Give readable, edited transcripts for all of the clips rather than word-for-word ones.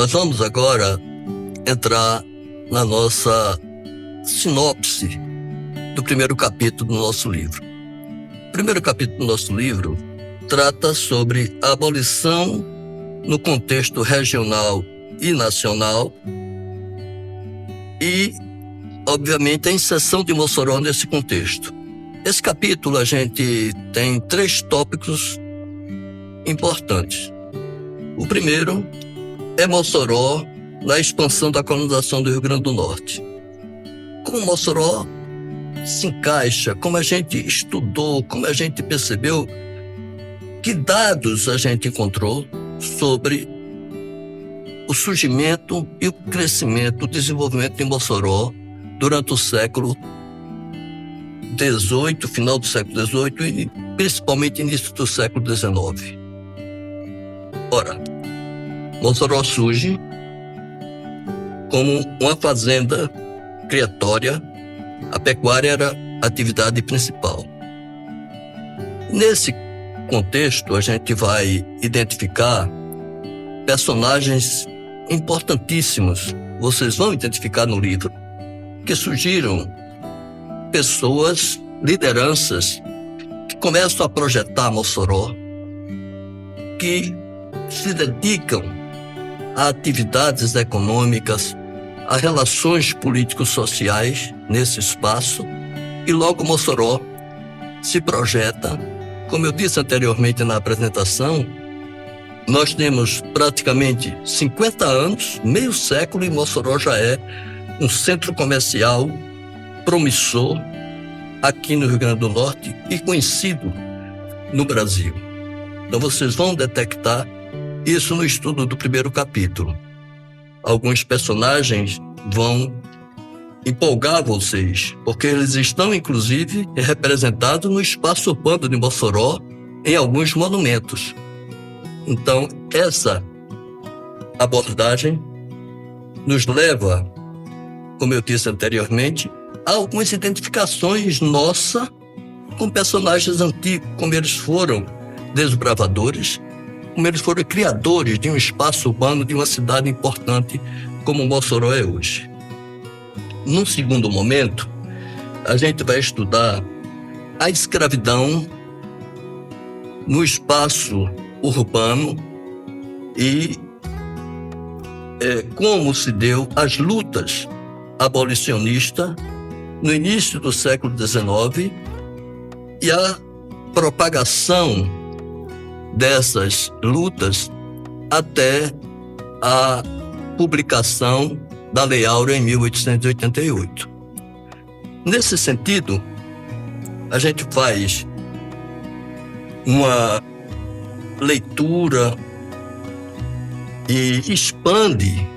Nós vamos agora entrar na nossa sinopse do primeiro capítulo do nosso livro. O primeiro capítulo do nosso livro trata sobre a abolição no contexto regional e nacional e, obviamente, a inserção de Mossoró nesse contexto. Esse capítulo a gente tem 3 tópicos importantes. O primeiro é Mossoró na expansão da colonização do Rio Grande do Norte. Como Mossoró se encaixa, como a gente estudou, como a gente percebeu, que dados a gente encontrou sobre o surgimento e o crescimento, o desenvolvimento de Mossoró durante o século XVIII, final do século XVIII e principalmente início do século XIX. Ora, Mossoró surge como uma fazenda criatória, a pecuária era a atividade principal. Nesse contexto, a gente vai identificar personagens importantíssimos, vocês vão identificar no livro, que surgiram pessoas, lideranças, que começam a projetar Mossoró, que se dedicam a atividades econômicas, a relações políticos-sociais nesse espaço, e logo Mossoró se projeta. Como eu disse anteriormente na apresentação, nós temos praticamente 50 anos, meio século, e Mossoró já é um centro comercial promissor aqui no Rio Grande do Norte e conhecido no Brasil. Então vocês vão detectar isso no estudo do primeiro capítulo. Alguns personagens vão empolgar vocês, porque eles estão, inclusive, representados no espaço urbano de Mossoró em alguns monumentos. Então, essa abordagem nos leva, como eu disse anteriormente, a algumas identificações nossas com personagens antigos, como eles foram desbravadores, como eles foram criadores de um espaço urbano, de uma cidade importante como Mossoró é hoje. Num segundo momento, a gente vai estudar a escravidão no espaço urbano e como se deu as lutas abolicionistas no início do século XIX e a propagação dessas lutas até a publicação da Lei Áurea em 1888. Nesse sentido, a gente faz uma leitura e expande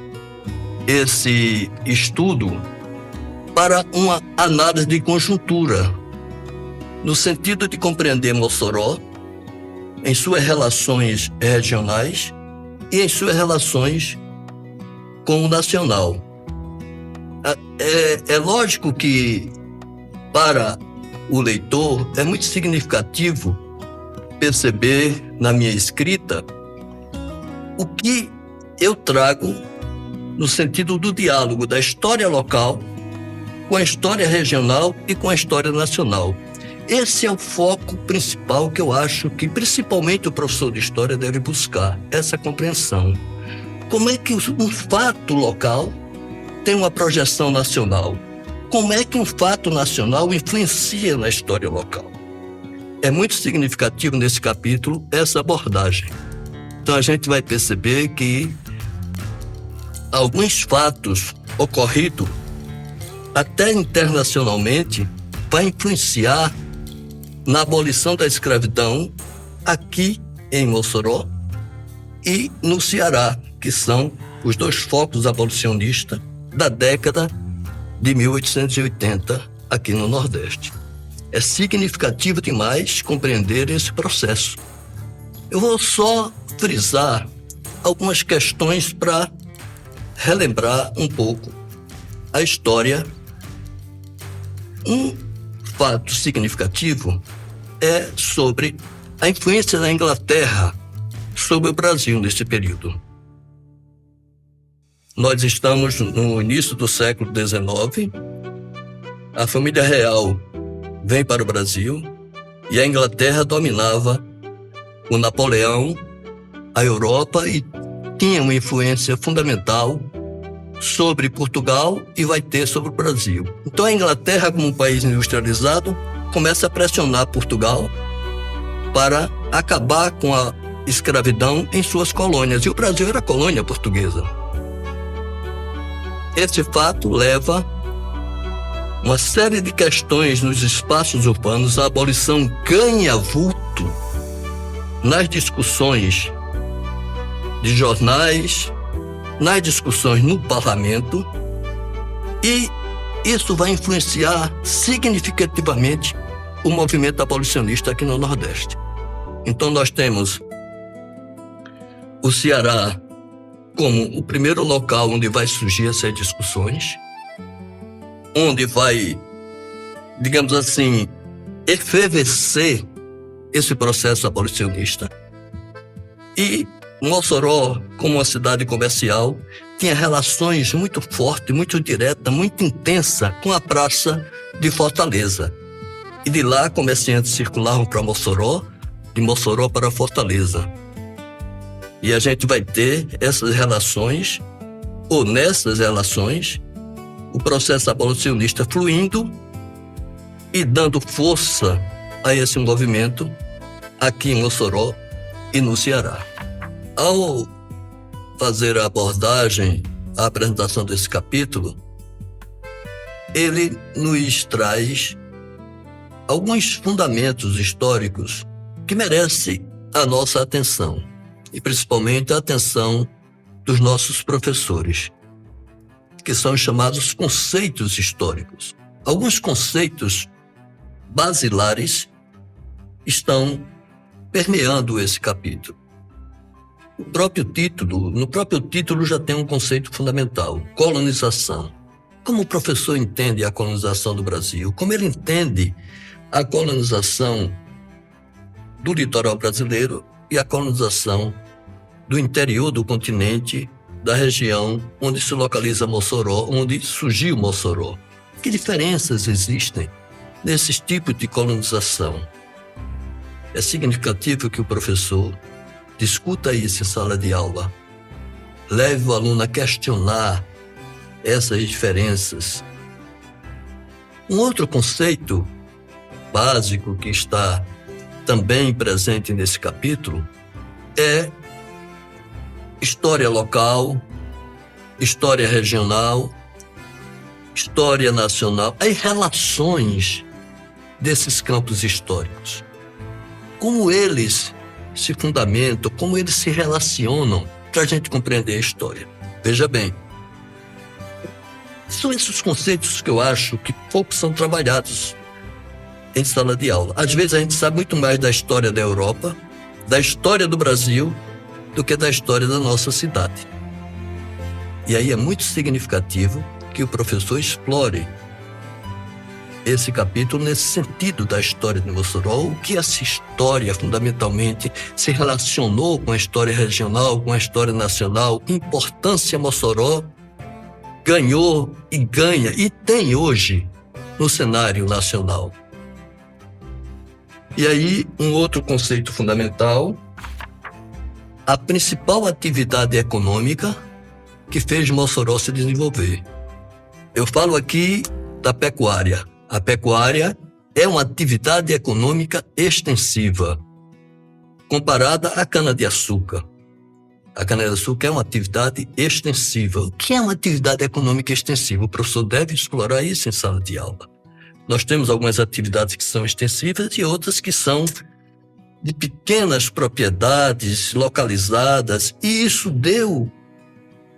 esse estudo para uma análise de conjuntura, no sentido de compreender Mossoró em suas relações regionais e em suas relações com o nacional. É lógico que, para o leitor, é muito significativo perceber na minha escrita o que eu trago no sentido do diálogo da história local com a história regional e com a história nacional. Esse é o foco principal que eu acho que principalmente o professor de história deve buscar, essa compreensão. Como é que um fato local tem uma projeção nacional? Como é que um fato nacional influencia na história local? É muito significativo nesse capítulo essa abordagem. Então a gente vai perceber que alguns fatos ocorridos até internacionalmente vai influenciar na abolição da escravidão aqui em Mossoró e no Ceará, que são os 2 focos abolicionistas da década de 1880 aqui no Nordeste. É significativo demais compreender esse processo. Eu vou só frisar algumas questões para relembrar um pouco a história. Um fato significativo é sobre a influência da Inglaterra sobre o Brasil nesse período. Nós estamos no início do século XIX, a família real vem para o Brasil e a Inglaterra dominava o Napoleão, a Europa, e tinha uma influência fundamental sobre Portugal e vai ter sobre o Brasil. Então a Inglaterra, como um país industrializado, começa a pressionar Portugal para acabar com a escravidão em suas colônias. E o Brasil era colônia portuguesa. Esse fato leva uma série de questões nos espaços urbanos. A abolição ganha vulto nas discussões de jornais, nas discussões no parlamento, e isso vai influenciar significativamente o movimento abolicionista aqui no Nordeste. Então nós temos o Ceará como o primeiro local onde vai surgir essas discussões, onde vai, digamos assim, efervescer esse processo abolicionista. E Mossoró, como uma cidade comercial, tinha relações muito fortes, muito diretas, muito intensas com a praça de Fortaleza. E de lá, comerciantes circulavam para Mossoró, de Mossoró para Fortaleza. E a gente vai ter essas relações, ou nessas relações, o processo abolicionista fluindo e dando força a esse movimento aqui em Mossoró e no Ceará. Ao fazer a abordagem, a apresentação desse capítulo, ele nos traz alguns fundamentos históricos que merecem a nossa atenção, e principalmente a atenção dos nossos professores, que são chamados conceitos históricos. Alguns conceitos basilares estão permeando esse capítulo. No próprio título já tem um conceito fundamental: colonização. Como o professor entende a colonização do Brasil? Como ele entende a colonização do litoral brasileiro e a colonização do interior do continente, da região onde se localiza Mossoró, onde surgiu Mossoró? Que diferenças existem nesses tipos de colonização? É significativo que o professor discuta isso em sala de aula, leve o aluno a questionar essas diferenças. Um outro conceito básico que está também presente nesse capítulo é história local, história regional, história nacional, as relações desses campos históricos. Como eles se fundamentam, como eles se relacionam para a gente compreender a história. Veja bem, são esses conceitos que eu acho que poucos são trabalhados em sala de aula. Às vezes a gente sabe muito mais da história da Europa, da história do Brasil, do que da história da nossa cidade. E aí é muito significativo que o professor explore esse capítulo nesse sentido da história de Mossoró, o que essa história fundamentalmente se relacionou com a história regional, com a história nacional, que importância Mossoró ganhou e ganha e tem hoje no cenário nacional. E aí, um outro conceito fundamental: a principal atividade econômica que fez Mossoró se desenvolver. Eu falo aqui da pecuária. A pecuária é uma atividade econômica extensiva, comparada à cana-de-açúcar. A cana-de-açúcar é uma atividade extensiva. O que é uma atividade econômica extensiva? O professor deve explorar isso em sala de aula. Nós temos algumas atividades que são extensivas e outras que são de pequenas propriedades localizadas, e isso deu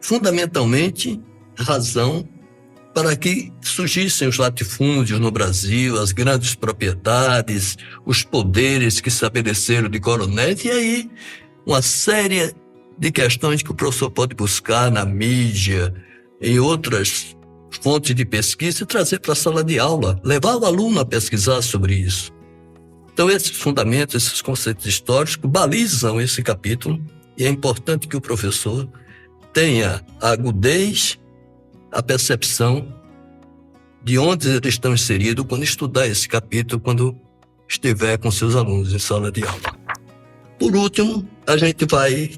fundamentalmente razão para que surgissem os latifúndios no Brasil, as grandes propriedades, os poderes que se estabeleceram de coronéis, e aí uma série de questões que o professor pode buscar na mídia, em outras fontes de pesquisa, e trazer para a sala de aula, levar o aluno a pesquisar sobre isso. Então esses fundamentos, esses conceitos históricos balizam esse capítulo, e é importante que o professor tenha a agudez, a percepção de onde eles estão inseridos quando estudar esse capítulo, quando estiver com seus alunos em sala de aula. Por último, a gente vai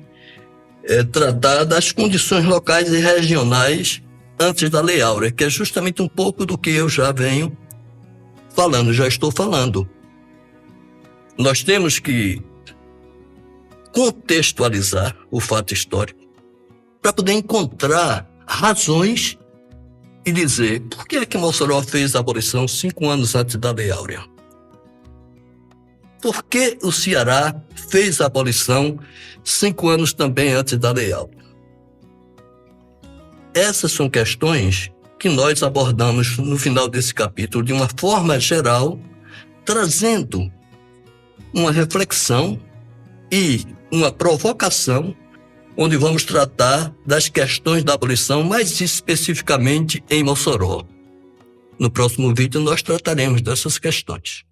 tratar das condições locais e regionais antes da Lei Áurea, que é justamente um pouco do que eu já venho falando, já estou falando. Nós temos que contextualizar o fato histórico para poder encontrar razões e dizer por que é que Mossoró fez a abolição 5 anos antes da Lei Áurea. Por que o Ceará fez a abolição 5 anos também antes da Lei Áurea? Essas são questões que nós abordamos no final desse capítulo de uma forma geral, trazendo uma reflexão e uma provocação, onde vamos tratar das questões da abolição, mais especificamente em Mossoró. No próximo vídeo nós trataremos dessas questões.